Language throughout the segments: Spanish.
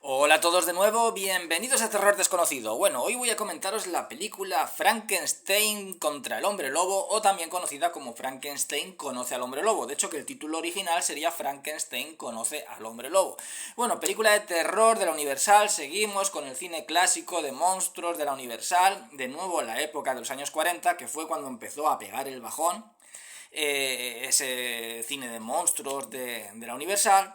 Hola a todos de nuevo, bienvenidos a Terror Desconocido. Bueno, hoy voy a comentaros la película Frankenstein contra el hombre lobo, o también conocida como Frankenstein conoce al hombre lobo. De hecho, que el título original sería Frankenstein conoce al hombre lobo. Bueno, película de terror de la Universal, seguimos con el cine clásico de monstruos de la Universal, de nuevo en la época de los años 40, que fue cuando empezó a pegar el bajón, ese cine de monstruos de la Universal.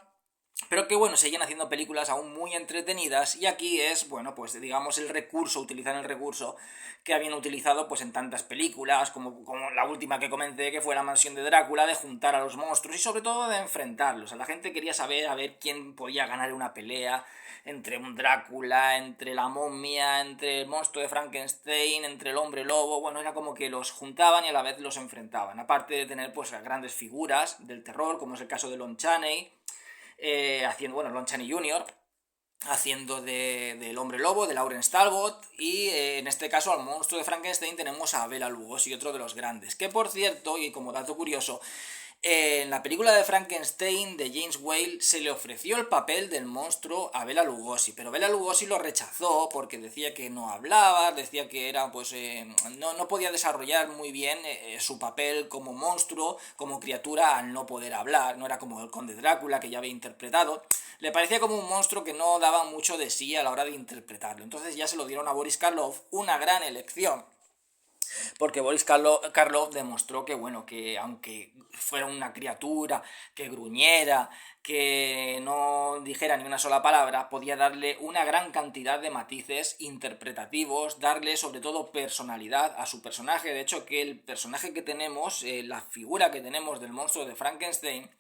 Pero que bueno, siguen haciendo películas aún muy entretenidas y aquí es, bueno, pues digamos el recurso, utilizan el recurso que habían utilizado pues en tantas películas, como la última que comenté, que fue La Mansión de Drácula, de juntar a los monstruos y sobre todo de enfrentarlos. A la gente quería saber a ver quién podía ganar una pelea entre un Drácula, entre la momia, entre el monstruo de Frankenstein, entre el hombre lobo. Bueno, era como que los juntaban y a la vez los enfrentaban. Aparte de tener pues grandes figuras del terror, como es el caso de Lon Chaney, haciendo, bueno, Lon Chaney Jr., haciendo del hombre lobo, de Lawrence Talbot, y en este caso al monstruo de Frankenstein tenemos a Bela Lugosi, otro de los grandes, que por cierto, y como dato curioso, en la película de Frankenstein de James Whale se le ofreció el papel del monstruo a Bela Lugosi, pero Bela Lugosi lo rechazó porque decía que no hablaba, decía que era pues no podía desarrollar muy bien su papel como monstruo, como criatura al no poder hablar, no era como el conde Drácula que ya había interpretado, le parecía como un monstruo que no daba mucho de sí a la hora de interpretarlo, entonces ya se lo dieron a Boris Karloff, una gran elección porque Boris Karloff demostró que, bueno, que aunque fuera una criatura que gruñera, que no dijera ni una sola palabra, podía darle una gran cantidad de matices interpretativos, darle sobre todo personalidad a su personaje. De hecho, que el personaje que tenemos, la figura que tenemos del monstruo de Frankenstein,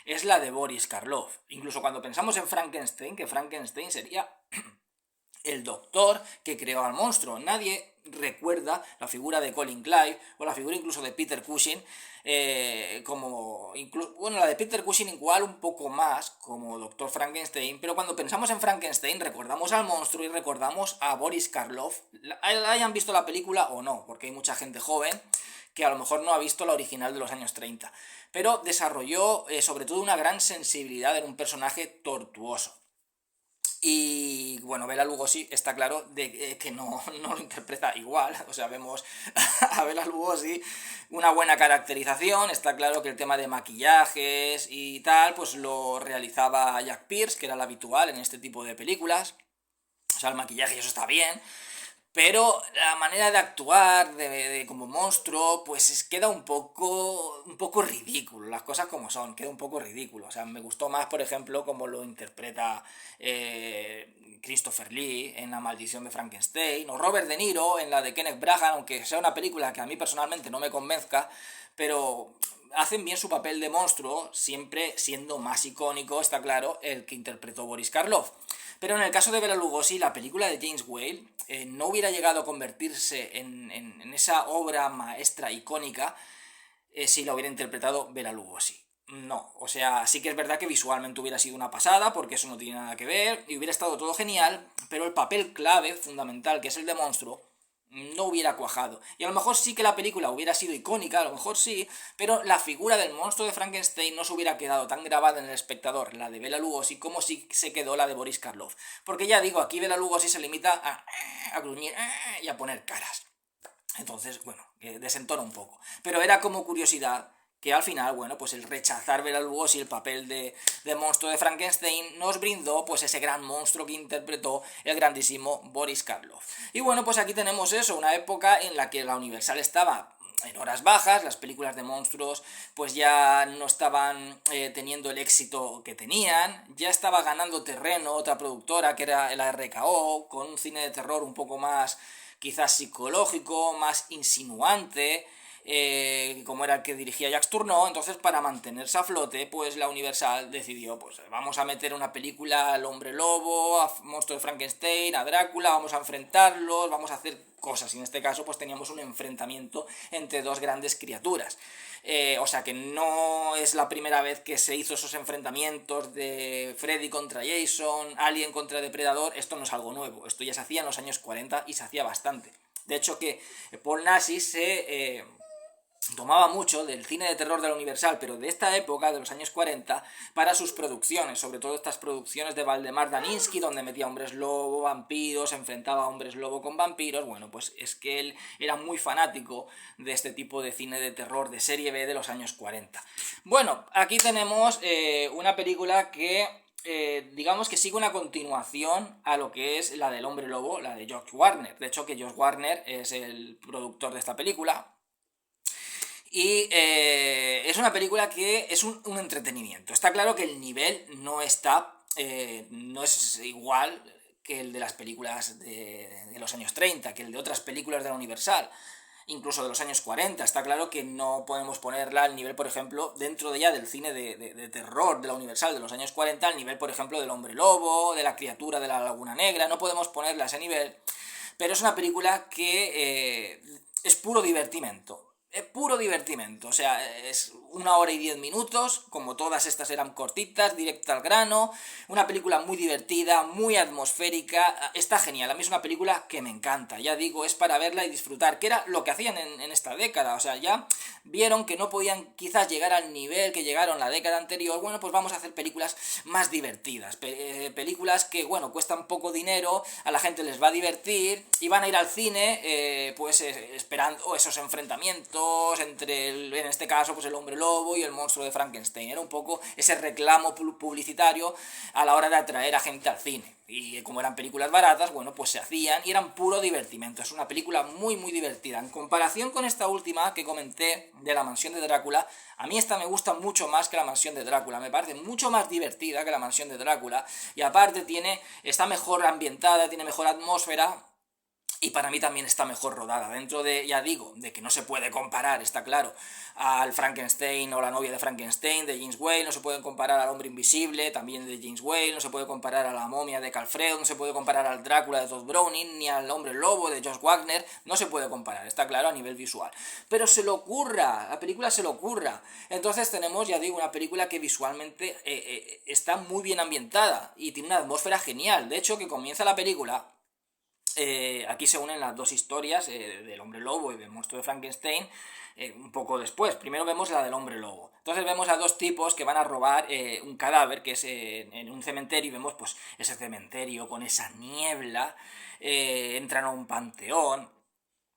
es la de Boris Karloff. Incluso cuando pensamos en Frankenstein, que Frankenstein sería el doctor que creó al monstruo. Nadie recuerda la figura de Colin Clive o la figura incluso de Peter Cushing, bueno, la de Peter Cushing igual un poco más como Doctor Frankenstein, pero cuando pensamos en Frankenstein recordamos al monstruo y recordamos a Boris Karloff, hayan visto la película o no, porque hay mucha gente joven que a lo mejor no ha visto la original de los años 30, pero desarrolló sobre todo una gran sensibilidad en un personaje tortuoso. Y bueno, Bela Lugosi está claro que no lo interpreta igual. O sea, vemos a Bela Lugosi una buena caracterización. Está claro que el tema de maquillajes y tal, pues lo realizaba Jack Pierce, que era lo habitual en este tipo de películas. O sea, el maquillaje y eso está bien. Pero la manera de actuar como monstruo, pues queda un poco ridículo, las cosas como son, queda un poco ridículo. O sea, me gustó más, por ejemplo, como lo interpreta Christopher Lee en La Maldición de Frankenstein, o Robert De Niro en la de Kenneth Branagh, aunque sea una película que a mí personalmente no me convenzca, pero hacen bien su papel de monstruo, siempre siendo más icónico, está claro, el que interpretó Boris Karloff. Pero en el caso de Bela Lugosi, la película de James Whale no hubiera llegado a convertirse en esa obra maestra icónica si la hubiera interpretado Bela Lugosi. No, o sea, sí que es verdad que visualmente hubiera sido una pasada, porque eso no tiene nada que ver, y hubiera estado todo genial, pero el papel clave, fundamental, que es el de monstruo, no hubiera cuajado. Y a lo mejor sí que la película hubiera sido icónica, a lo mejor sí, pero la figura del monstruo de Frankenstein no se hubiera quedado tan grabada en el espectador, la de Bela Lugosi, como sí se quedó la de Boris Karloff. Porque ya digo, aquí Bela Lugosi se limita a gruñir y a poner caras. Entonces, bueno, desentona un poco. Pero era como curiosidad que al final, bueno, pues el rechazar Bela Lugosi el papel de monstruo de Frankenstein nos brindó pues ese gran monstruo que interpretó el grandísimo Boris Karloff. Y bueno, pues aquí tenemos eso, una época en la que la Universal estaba en horas bajas, las películas de monstruos pues ya no estaban teniendo el éxito que tenían, ya estaba ganando terreno otra productora que era la RKO, con un cine de terror un poco más quizás psicológico, más insinuante, como era el que dirigía Jacques Tourneur. Entonces, para mantenerse a flote, pues la Universal decidió, pues vamos a meter una película al hombre lobo, a monstruo de Frankenstein, a Drácula, vamos a enfrentarlos, vamos a hacer cosas. Y en este caso, pues teníamos un enfrentamiento entre dos grandes criaturas. O sea que no es la primera vez que se hizo esos enfrentamientos de Freddy contra Jason, Alien contra Depredador. Esto no es algo nuevo, esto ya se hacía en los años 40 y se hacía bastante. De hecho que Paul Nassy se tomaba mucho del cine de terror de la Universal, pero de esta época, de los años 40, para sus producciones, sobre todo estas producciones de Valdemar Daninsky, donde metía hombres lobo, vampiros, enfrentaba a hombres lobo con vampiros. Bueno, pues es que él era muy fanático de este tipo de cine de terror de serie B de los años 40. Bueno, aquí tenemos una película que digamos que sigue una continuación a lo que es la del hombre lobo, la de George Warner. De hecho, que George Warner es el productor de esta película. Y es una película que es un entretenimiento. Está claro que el nivel no no es igual que el de las películas de los años 30, que el de otras películas de la Universal, incluso de los años 40. Está claro que no podemos ponerla al nivel, por ejemplo, dentro de ya del cine de terror de la Universal de los años 40, al nivel, por ejemplo, del hombre lobo, de la criatura de la Laguna Negra. No podemos ponerla a ese nivel, pero es una película que es puro divertimento. Es puro divertimento, o sea, es 1 hora y 10 minutos, como todas estas eran cortitas, directa al grano, una película muy divertida, muy atmosférica, está genial. A mí es una película que me encanta, ya digo, es para verla y disfrutar, que era lo que hacían en esta década. O sea, ya vieron que no podían quizás llegar al nivel que llegaron la década anterior. Bueno, pues vamos a hacer películas más divertidas, películas que, bueno, cuestan poco dinero, a la gente les va a divertir y van a ir al cine pues esperando esos enfrentamientos entre, en este caso, pues el hombre lobo y el monstruo de Frankenstein. Era un poco ese reclamo publicitario a la hora de atraer a gente al cine. Y como eran películas baratas, bueno, pues se hacían y eran puro divertimento. Es una película muy, muy divertida. En comparación con esta última que comenté de La Mansión de Drácula, a mí esta me gusta mucho más que La Mansión de Drácula. Me parece mucho más divertida que La Mansión de Drácula. Y aparte está mejor ambientada, tiene mejor atmósfera. Y para mí también está mejor rodada. Dentro de, ya digo, de que no se puede comparar, está claro, al Frankenstein o la novia de Frankenstein de James Whale, no se puede comparar al hombre invisible, también de James Whale, no se puede comparar a la momia de Carl Freud, no se puede comparar al Drácula de Todd Browning, ni al hombre lobo de Josh Wagner, no se puede comparar, está claro, a nivel visual. Pero se le ocurra, la película se le ocurra. Entonces tenemos, ya digo, una película que visualmente está muy bien ambientada y tiene una atmósfera genial. De hecho, que comienza la película. Aquí se unen las dos historias del hombre lobo y del monstruo de Frankenstein un poco después. Primero vemos la del hombre lobo. Entonces vemos a dos tipos que van a robar un cadáver que es en un cementerio y vemos pues ese cementerio con esa niebla. Entran a un panteón.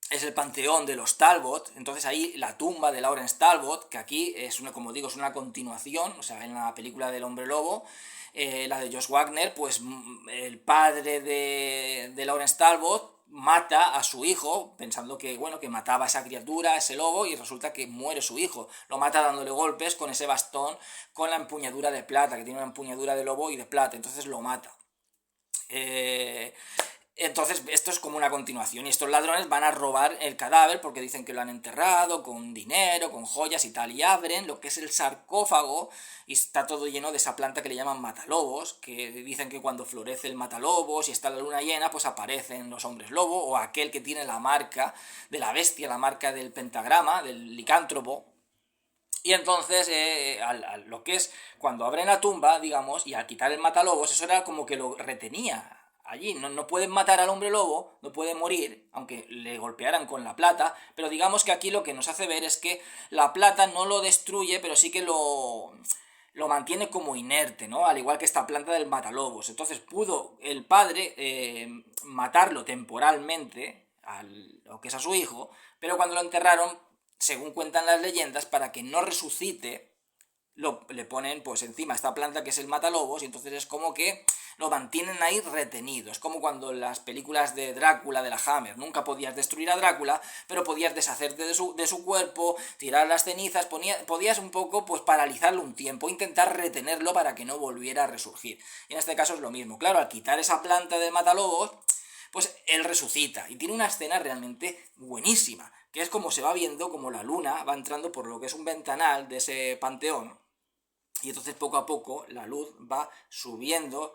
Es el panteón de los Talbot. Entonces ahí la tumba de Lawrence Talbot, que aquí es una, como digo, es una continuación, o sea, en la película del hombre lobo, la de Josh Wagner, pues el padre de Lawrence Talbot mata a su hijo pensando que, bueno, que mataba a esa criatura, a ese lobo, y resulta que muere su hijo. Lo mata dándole golpes con ese bastón con la empuñadura de plata, que tiene una empuñadura de lobo y de plata. Entonces lo mata. Entonces esto es como una continuación y estos ladrones van a robar el cadáver porque dicen que lo han enterrado con dinero, con joyas y tal, y abren lo que es el sarcófago y está todo lleno de esa planta que le llaman matalobos, que dicen que cuando florece el matalobos y está la luna llena pues aparecen los hombres lobo o aquel que tiene la marca de la bestia, la marca del pentagrama, del licántropo. Y entonces, lo que es cuando abren la tumba, digamos, y al quitar el matalobos, eso era como que lo retenía allí. No pueden matar al hombre lobo, no puede morir, aunque le golpearan con la plata, pero digamos que aquí lo que nos hace ver es que la plata no lo destruye, pero sí que lo mantiene como inerte, ¿no? Al igual que esta planta del matalobos. Entonces pudo el padre matarlo temporalmente, lo que es a su hijo, pero cuando lo enterraron, según cuentan las leyendas, para que no resucite, le ponen pues encima esta planta que es el matalobos y entonces es como que lo mantienen ahí retenido. Es como cuando en las películas de Drácula, de la Hammer, nunca podías destruir a Drácula, pero podías deshacerte de su cuerpo, tirar las cenizas, podías un poco pues paralizarlo un tiempo, intentar retenerlo para que no volviera a resurgir. Y en este caso es lo mismo. Claro, al quitar esa planta del matalobos, pues él resucita y tiene una escena realmente buenísima, que es como se va viendo como la luna va entrando por lo que es un ventanal de ese panteón y entonces poco a poco la luz va subiendo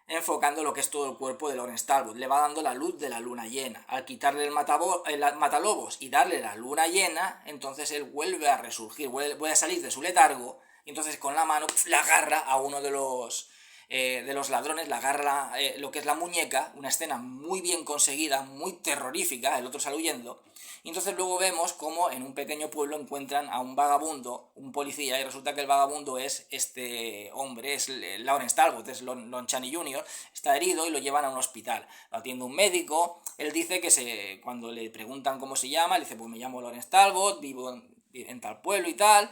enfocando lo que es todo el cuerpo de Lawrence Talbot, le va dando la luz de la luna llena. Al quitarle el matalobos y darle la luna llena, entonces él vuelve a resurgir, vuelve a salir de su letargo y entonces con la mano le agarra a uno de los de los ladrones, le agarra lo que es la muñeca, una escena muy bien conseguida, muy terrorífica, el otro sale huyendo, y entonces luego vemos cómo en un pequeño pueblo encuentran a un vagabundo, un policía, y resulta que el vagabundo es este hombre, es Lawrence Talbot, es Lon Chaney Jr., está herido y lo llevan a un hospital, lo atiende un médico, él dice que cuando le preguntan cómo se llama, le dice, pues me llamo Lawrence Talbot, vivo en tal pueblo y tal.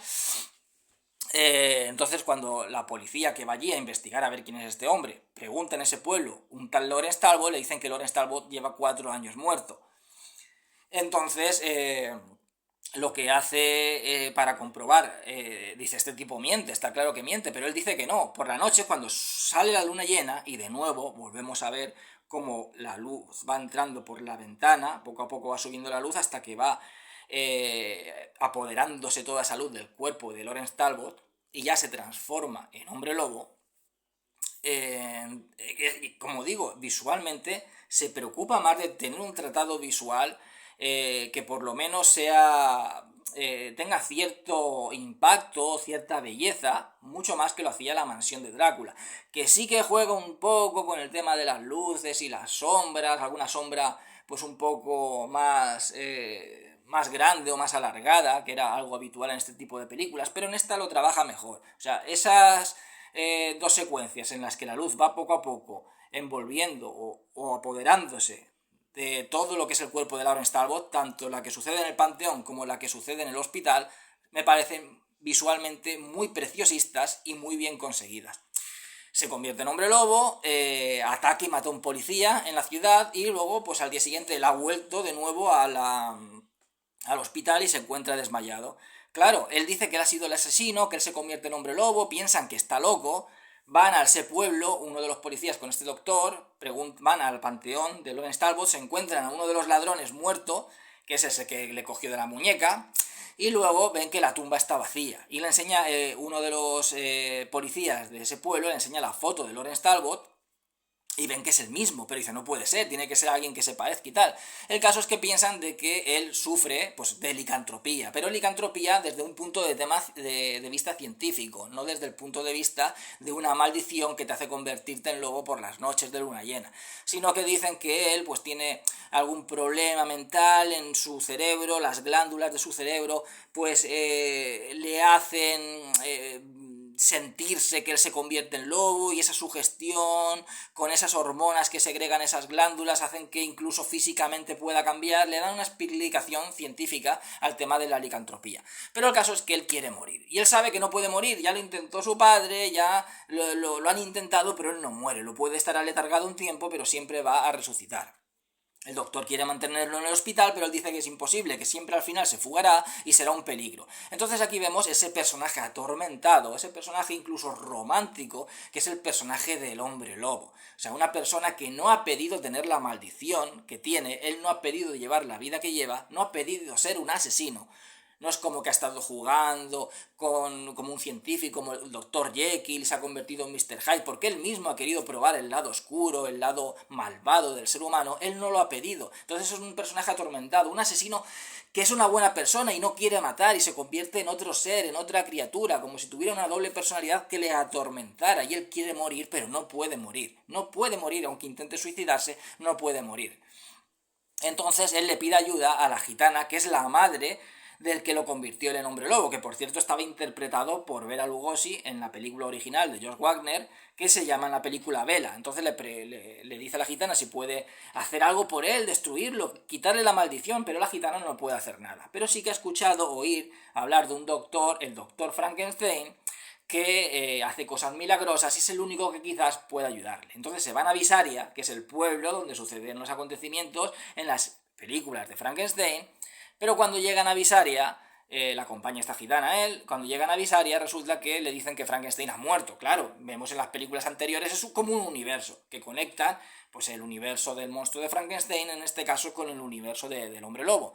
Entonces cuando la policía que va allí a investigar a ver quién es este hombre pregunta en ese pueblo un tal Lawrence Talbot, le dicen que Lawrence Talbot lleva 4 años muerto. Entonces lo que hace para comprobar, dice, este tipo miente, está claro que miente, pero él dice que no. Por la noche, cuando sale la luna llena, y de nuevo volvemos a ver cómo la luz va entrando por la ventana, poco a poco va subiendo la luz hasta que va apoderándose toda esa luz del cuerpo de Lawrence Talbot, y ya se transforma en hombre lobo. Como digo, visualmente se preocupa más de tener un tratado visual que por lo menos tenga cierto impacto, cierta belleza, mucho más que lo hacía la mansión de Drácula, que sí que juega un poco con el tema de las luces y las sombras, alguna sombra pues un poco más grande o más alargada, que era algo habitual en este tipo de películas, pero en esta lo trabaja mejor. O sea, esas dos secuencias en las que la luz va poco a poco envolviendo o apoderándose de todo lo que es el cuerpo de Lawrence Talbot, tanto la que sucede en el Panteón como la que sucede en el hospital, me parecen visualmente muy preciosistas y muy bien conseguidas. Se convierte en hombre lobo, ataca y mata a un policía en la ciudad, y luego pues al día siguiente él ha vuelto de nuevo al hospital y se encuentra desmayado. Claro, él dice que él ha sido el asesino, que él se convierte en hombre lobo, piensan que está loco, van a ese pueblo, uno de los policías con este doctor, van al panteón de Lawrence Talbot, se encuentran a uno de los ladrones muerto, que es ese que le cogió de la muñeca, y luego ven que la tumba está vacía. Y le enseña uno de los policías de ese pueblo, le enseña la foto de Lawrence Talbot, y ven que es el mismo, pero dice, no puede ser, tiene que ser alguien que se parezca y tal. El caso es que piensan de que él sufre pues de licantropía, pero licantropía desde un punto de vista científico, no desde el punto de vista de una maldición que te hace convertirte en lobo por las noches de luna llena, sino que dicen que él pues tiene algún problema mental en su cerebro, las glándulas de su cerebro pues le hacen sentirse que él se convierte en lobo, y esa sugestión con esas hormonas que segregan esas glándulas hacen que incluso físicamente pueda cambiar, le dan una explicación científica al tema de la licantropía. Pero el caso es que él quiere morir, y él sabe que no puede morir, ya lo intentó su padre, ya lo han intentado, pero él no muere, lo puede estar aletargado un tiempo, pero siempre va a resucitar. El doctor quiere mantenerlo en el hospital, pero él dice que es imposible, que siempre al final se fugará y será un peligro. Entonces aquí vemos ese personaje atormentado, ese personaje incluso romántico, que es el personaje del hombre lobo. O sea, una persona que no ha pedido tener la maldición que tiene, él no ha pedido llevar la vida que lleva, no ha pedido ser un asesino. No es como que ha estado jugando como un científico, como el Dr. Jekyll, se ha convertido en Mr. Hyde, porque él mismo ha querido probar el lado oscuro, el lado malvado del ser humano, él no lo ha pedido. Entonces es un personaje atormentado, un asesino que es una buena persona y no quiere matar y se convierte en otro ser, en otra criatura, como si tuviera una doble personalidad que le atormentara, y él quiere morir, pero no puede morir. No puede morir, aunque intente suicidarse, no puede morir. Entonces él le pide ayuda a la gitana, que es la madre del que lo convirtió en hombre lobo, que por cierto estaba interpretado por Bela Lugosi en la película original de George Wagner, que se llama en la película Bela. Entonces le dice a la gitana si puede hacer algo por él, destruirlo, quitarle la maldición, pero la gitana no puede hacer nada. Pero sí que ha escuchado oír hablar de un doctor, el doctor Frankenstein, que hace cosas milagrosas y es el único que quizás pueda ayudarle. Entonces se van a Visaria, que es el pueblo donde suceden los acontecimientos en las películas de Frankenstein, pero cuando llegan a Visaria, la acompaña esta gitana a él, cuando llegan a Visaria resulta que le dicen que Frankenstein ha muerto. Claro, vemos en las películas anteriores, es como un universo, que conectan pues el universo del monstruo de Frankenstein, en este caso con el universo del hombre lobo.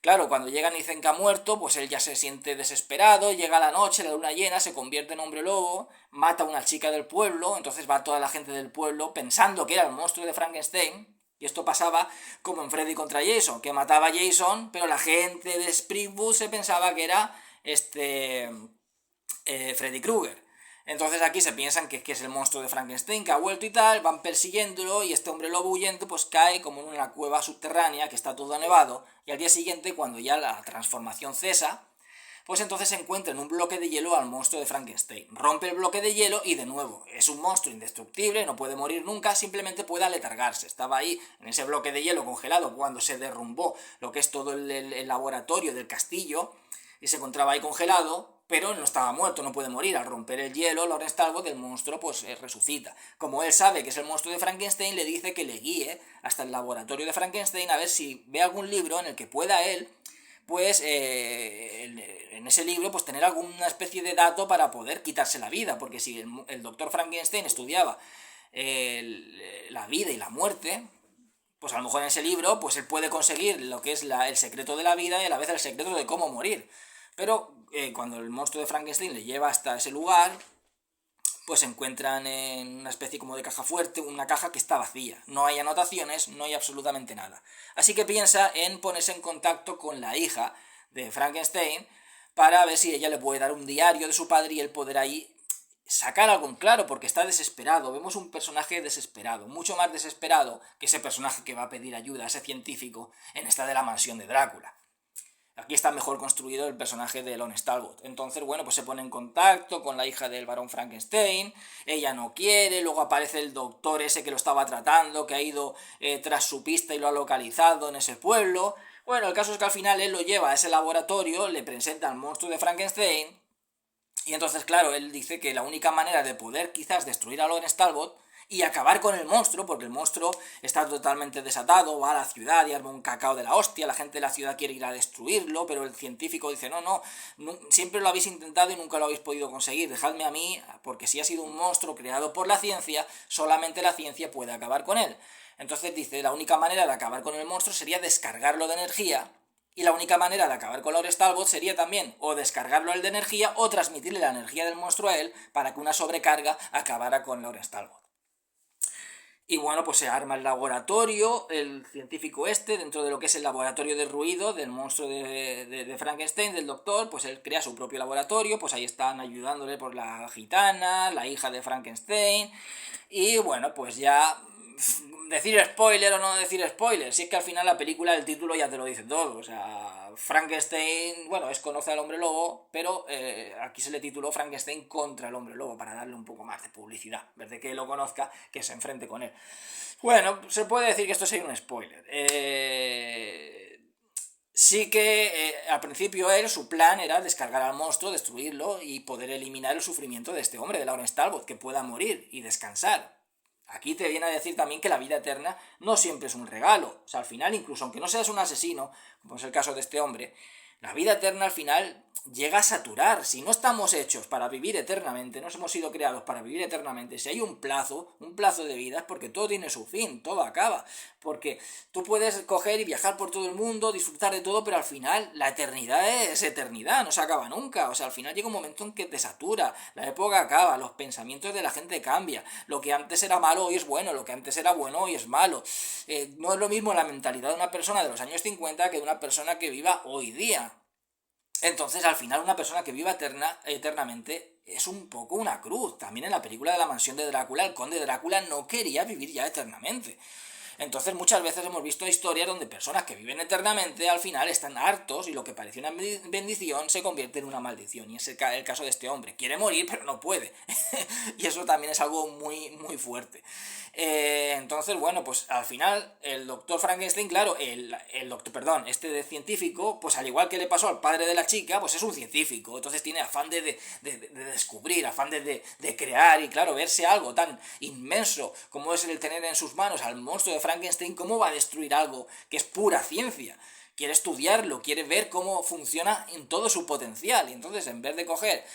Claro, cuando llegan y dicen que ha muerto, pues él ya se siente desesperado, llega la noche, la luna llena, se convierte en hombre lobo, mata a una chica del pueblo, entonces va toda la gente del pueblo pensando que era el monstruo de Frankenstein. Y esto pasaba como en Freddy contra Jason, que mataba a Jason, pero la gente de Springwood se pensaba que era Freddy Krueger. Entonces aquí se piensan que es el monstruo de Frankenstein que ha vuelto y tal, van persiguiéndolo y este hombre lobo huyente pues cae como en una cueva subterránea que está todo nevado y al día siguiente, cuando ya la transformación cesa, pues entonces se encuentra en un bloque de hielo al monstruo de Frankenstein. Rompe el bloque de hielo y de nuevo, es un monstruo indestructible, no puede morir nunca, simplemente puede aletargarse. Estaba ahí en ese bloque de hielo congelado cuando se derrumbó lo que es todo el laboratorio del castillo y se encontraba ahí congelado, pero no estaba muerto, no puede morir. Al romper el hielo, Lawrence Talbot, el monstruo, pues resucita. Como él sabe que es el monstruo de Frankenstein, le dice que le guíe hasta el laboratorio de Frankenstein a ver si ve algún libro en el que pueda él pues en ese libro pues tener alguna especie de dato para poder quitarse la vida, porque si el doctor Frankenstein estudiaba la vida y la muerte, pues a lo mejor en ese libro pues él puede conseguir lo que es el secreto de la vida y a la vez el secreto de cómo morir. Pero cuando el monstruo de Frankenstein le lleva hasta ese lugar, pues se encuentran en una especie como de caja fuerte, una caja que está vacía. No hay anotaciones, no hay absolutamente nada. Así que piensa en ponerse en contacto con la hija de Frankenstein para ver si ella le puede dar un diario de su padre y él poder ahí sacar algo en claro, porque está desesperado. Vemos un personaje desesperado, mucho más desesperado que ese personaje que va a pedir ayuda a ese científico en esta de la mansión de Drácula. Aquí está mejor construido el personaje de Lawrence Talbot. Entonces, bueno, pues se pone en contacto con la hija del barón Frankenstein, ella no quiere, luego aparece el doctor ese que lo estaba tratando, que ha ido tras su pista y lo ha localizado en ese pueblo. Bueno, el caso es que al final él lo lleva a ese laboratorio, le presenta al monstruo de Frankenstein, y entonces, claro, él dice que la única manera de poder quizás destruir a Lawrence Talbot y acabar con el monstruo, porque el monstruo está totalmente desatado, va a la ciudad y arma un cacao de la hostia, la gente de la ciudad quiere ir a destruirlo, pero el científico dice, no, siempre lo habéis intentado y nunca lo habéis podido conseguir, dejadme a mí, porque si ha sido un monstruo creado por la ciencia, solamente la ciencia puede acabar con él. Entonces dice, la única manera de acabar con el monstruo sería descargarlo de energía, y la única manera de acabar con Lawrence Talbot sería también o descargarlo él de energía o transmitirle la energía del monstruo a él para que una sobrecarga acabara con Lawrence Talbot. Y bueno, pues se arma el laboratorio, el científico este, dentro de lo que es el laboratorio de ruido del monstruo de Frankenstein, del doctor, pues él crea su propio laboratorio, pues ahí están ayudándole por la gitana, la hija de Frankenstein, y bueno, pues ya decir spoiler o no decir spoiler, si es que al final la película, el título ya te lo dice todo, o sea, Frankenstein, bueno, conoce al hombre lobo, pero aquí se le tituló Frankenstein contra el hombre lobo, para darle un poco más de publicidad, en vez de que lo conozca, que se enfrente con él. Bueno, se puede decir que esto sería un spoiler. Sí que al principio su plan era descargar al monstruo, destruirlo y poder eliminar el sufrimiento de este hombre, de Lawrence Talbot, que pueda morir y descansar. Aquí te viene a decir también que la vida eterna no siempre es un regalo. O sea, al final, incluso aunque no seas un asesino, como es el caso de este hombre, la vida eterna al final llega a saturar. Si no estamos hechos para vivir eternamente, no hemos sido creados para vivir eternamente, si hay un plazo de vida, es porque todo tiene su fin, todo acaba. Porque tú puedes coger y viajar por todo el mundo, disfrutar de todo, pero al final la eternidad es eternidad, no se acaba nunca. O sea, al final llega un momento en que te satura, la época acaba, los pensamientos de la gente cambian. Lo que antes era malo hoy es bueno, lo que antes era bueno hoy es malo. No es lo mismo la mentalidad de una persona de los años 50 que de una persona que viva hoy día. Entonces, al final, una persona que viva eternamente es un poco una cruz. También en la película de la mansión de Drácula, el conde Drácula no quería vivir ya eternamente. Entonces muchas veces hemos visto historias donde personas que viven eternamente al final están hartos y lo que parecía una bendición se convierte en una maldición. Y es el caso de este hombre. Quiere morir pero no puede. Y eso también es algo muy, muy fuerte. Entonces, bueno, pues al final el doctor Frankenstein, claro, el doctor, perdón, este de científico, pues al igual que le pasó al padre de la chica, pues es un científico. Entonces tiene afán de descubrir, afán de crear y claro, verse algo tan inmenso como es el tener en sus manos al monstruo de Frankenstein, ¿cómo va a destruir algo que es pura ciencia? Quiere estudiarlo, quiere ver cómo funciona en todo su potencial. Y entonces, en vez de coger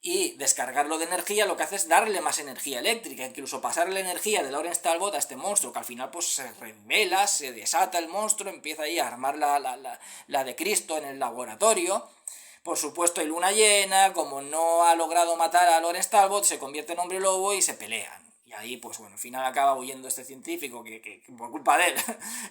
y descargarlo de energía, lo que hace es darle más energía eléctrica, incluso pasarle la energía de Lawrence Talbot a este monstruo, que al final pues se revela, se desata el monstruo, empieza ahí a armar la de Cristo en el laboratorio. Por supuesto hay luna llena, como no ha logrado matar a Lawrence Talbot, se convierte en hombre lobo y se pelean. Y ahí, pues bueno, al final acaba huyendo este científico que por culpa de él,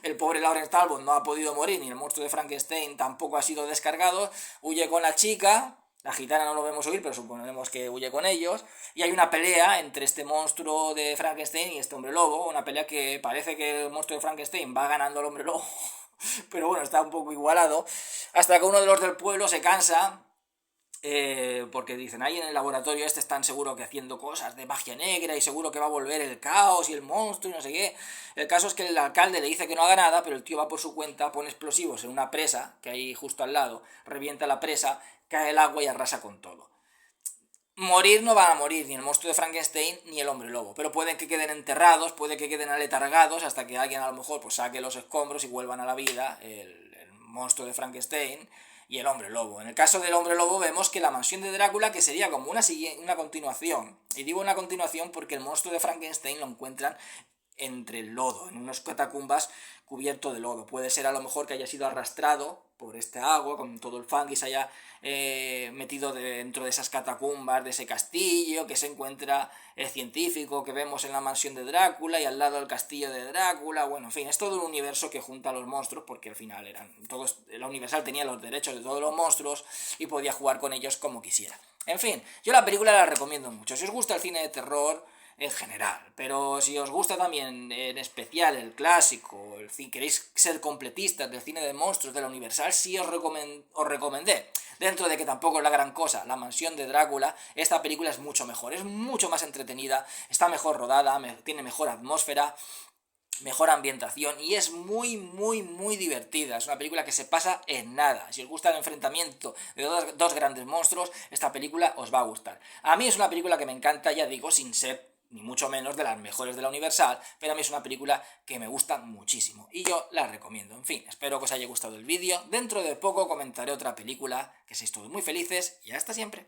el pobre Lawrence Talbot no ha podido morir, ni el monstruo de Frankenstein tampoco ha sido descargado, huye con la chica, La gitana no lo vemos huir, pero suponemos que huye con ellos. Y hay una pelea entre este monstruo de Frankenstein y este hombre lobo. Una pelea que parece que el monstruo de Frankenstein va ganando al hombre lobo. Pero bueno, está un poco igualado. Hasta que uno de los del pueblo se cansa. Porque dicen, ahí en el laboratorio este están seguro que haciendo cosas de magia negra y seguro que va a volver el caos y el monstruo y no sé qué. El caso es que el alcalde le dice que no haga nada, pero el tío va por su cuenta, pone explosivos en una presa que hay justo al lado, revienta la presa, cae el agua y arrasa con todo. Morir no van a morir ni el monstruo de Frankenstein ni el hombre lobo, pero pueden que queden enterrados, puede que queden aletargados hasta que alguien a lo mejor pues saque los escombros y vuelvan a la vida el monstruo de Frankenstein y el hombre lobo. En el caso del hombre lobo vemos que la mansión de Drácula, que sería como una continuación, y digo una continuación porque el monstruo de Frankenstein lo encuentran entre el lodo, en unas catacumbas cubierto de lodo. Puede ser a lo mejor que haya sido arrastrado por este agua, con todo el fango y se haya metido dentro de esas catacumbas, de ese castillo, que se encuentra el científico que vemos en la mansión de Drácula y al lado el castillo de Drácula. Bueno, en fin, es todo un universo que junta a los monstruos, porque al final eran todos, la Universal tenía los derechos de todos los monstruos y podía jugar con ellos como quisiera. En fin, yo la película la recomiendo mucho. Si os gusta el cine de terror, en general. Pero si os gusta también en especial el clásico, queréis ser completistas del cine de monstruos de la Universal, sí os recomendé. Dentro de que tampoco es la gran cosa, La mansión de Drácula, esta película es mucho mejor, es mucho más entretenida, está mejor rodada, tiene mejor atmósfera, mejor ambientación y es muy, muy, muy divertida. Es una película que se pasa en nada. Si os gusta el enfrentamiento de dos grandes monstruos, esta película os va a gustar. A mí es una película que me encanta, ya digo, sin ser ni mucho menos de las mejores de la Universal, pero a mí es una película que me gusta muchísimo y yo la recomiendo. En fin, espero que os haya gustado el vídeo. Dentro de poco comentaré otra película, que seáis todos muy felices y hasta siempre.